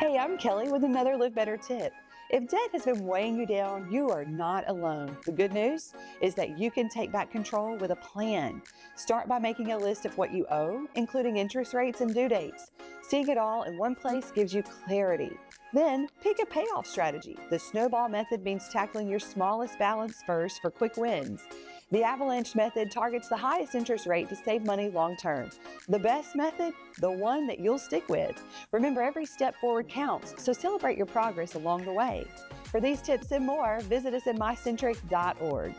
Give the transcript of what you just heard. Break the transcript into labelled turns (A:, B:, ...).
A: Hey, I'm Kelly with another Live Better tip. If debt has been weighing you down, you are not alone. The good news is that you can take back control with a plan. Start by making a list of what you owe, including interest rates and due dates. Seeing it all in one place gives you clarity. Then pick a payoff strategy. The snowball method means tackling your smallest balance first for quick wins. The avalanche method targets the highest interest rate to save money long term. The best method, the one that you'll stick with. Remember, every step forward counts, so celebrate your progress along the way. For these tips and more, visit us at mycentric.org.